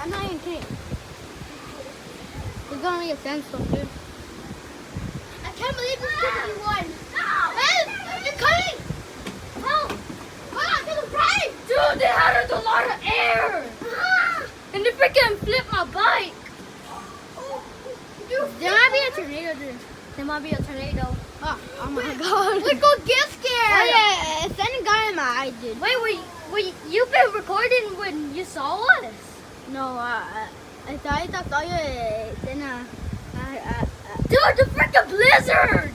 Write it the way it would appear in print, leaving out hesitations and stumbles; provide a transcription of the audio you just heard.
I'm not even kidding. It's gonna be a sandstorm, dude. I can't believe this kid won. Help! You're coming! Help! Hold on to the brake! Dude, they had a lot of air. And they freaking flipped my bike. There might be a tornado, dude. There might be a tornado. Oh my god. We go get scared! Oh yeah, it sent a guy in my eye, dude. Wait, you've been recording when you saw us? No, I thought I saw you in a... Dude, the freaking blizzard!